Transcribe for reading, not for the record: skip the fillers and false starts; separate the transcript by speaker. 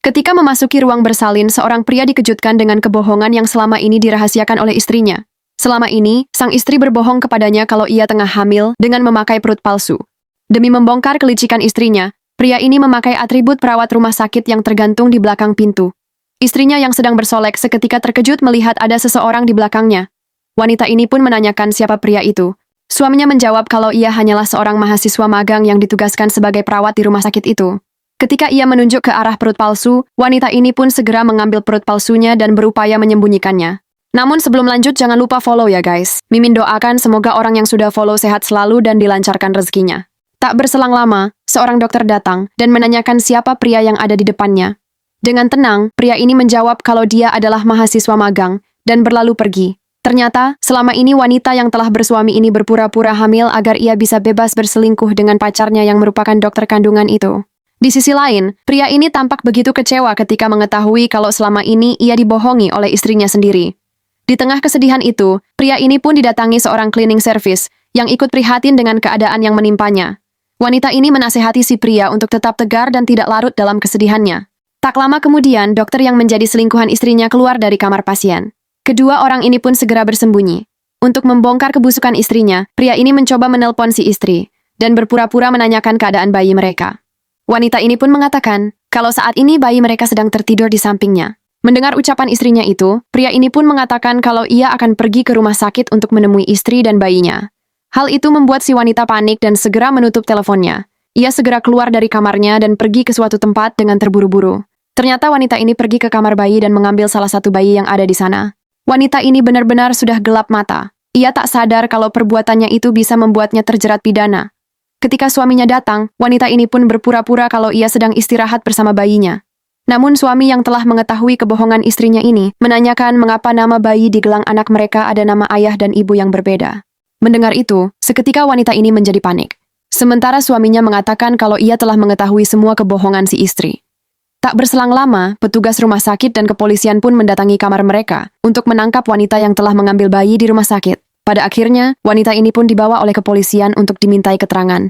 Speaker 1: Ketika memasuki ruang bersalin, seorang pria dikejutkan dengan kebohongan yang selama ini dirahasiakan oleh istrinya. Selama ini, sang istri berbohong kepadanya kalau ia tengah hamil dengan memakai perut palsu. Demi membongkar kelicikan istrinya, pria ini memakai atribut perawat rumah sakit yang tergantung di belakang pintu. Istrinya yang sedang bersolek seketika terkejut melihat ada seseorang di belakangnya. Wanita ini pun menanyakan siapa pria itu. Suaminya menjawab kalau ia hanyalah seorang mahasiswa magang yang ditugaskan sebagai perawat di rumah sakit itu. Ketika ia menunjuk ke arah perut palsu, wanita ini pun segera mengambil perut palsunya dan berupaya menyembunyikannya. Namun sebelum lanjut jangan lupa follow ya guys. Mimin doakan semoga orang yang sudah follow sehat selalu dan dilancarkan rezekinya. Tak berselang lama, seorang dokter datang dan menanyakan siapa pria yang ada di depannya. Dengan tenang, pria ini menjawab kalau dia adalah mahasiswa magang dan berlalu pergi. Ternyata, selama ini wanita yang telah bersuami ini berpura-pura hamil agar ia bisa bebas berselingkuh dengan pacarnya yang merupakan dokter kandungan itu. Di sisi lain, pria ini tampak begitu kecewa ketika mengetahui kalau selama ini ia dibohongi oleh istrinya sendiri. Di tengah kesedihan itu, pria ini pun didatangi seorang cleaning service yang ikut prihatin dengan keadaan yang menimpanya. Wanita ini menasehati si pria untuk tetap tegar dan tidak larut dalam kesedihannya. Tak lama kemudian, dokter yang menjadi selingkuhan istrinya keluar dari kamar pasien. Kedua orang ini pun segera bersembunyi. Untuk membongkar kebusukan istrinya, pria ini mencoba menelpon si istri dan berpura-pura menanyakan keadaan bayi mereka. Wanita ini pun mengatakan kalau saat ini bayi mereka sedang tertidur di sampingnya. Mendengar ucapan istrinya itu, pria ini pun mengatakan kalau ia akan pergi ke rumah sakit untuk menemui istri dan bayinya. Hal itu membuat si wanita panik dan segera menutup teleponnya. Ia segera keluar dari kamarnya dan pergi ke suatu tempat dengan terburu-buru. Ternyata wanita ini pergi ke kamar bayi dan mengambil salah satu bayi yang ada di sana. Wanita ini benar-benar sudah gelap mata. Ia tak sadar kalau perbuatannya itu bisa membuatnya terjerat pidana. Ketika suaminya datang, wanita ini pun berpura-pura kalau ia sedang istirahat bersama bayinya. Namun suami yang telah mengetahui kebohongan istrinya ini menanyakan mengapa nama bayi di gelang anak mereka ada nama ayah dan ibu yang berbeda. Mendengar itu, seketika wanita ini menjadi panik. Sementara suaminya mengatakan kalau ia telah mengetahui semua kebohongan si istri. Tak berselang lama, petugas rumah sakit dan kepolisian pun mendatangi kamar mereka untuk menangkap wanita yang telah mengambil bayi di rumah sakit. Pada akhirnya, wanita ini pun dibawa oleh kepolisian untuk dimintai keterangan.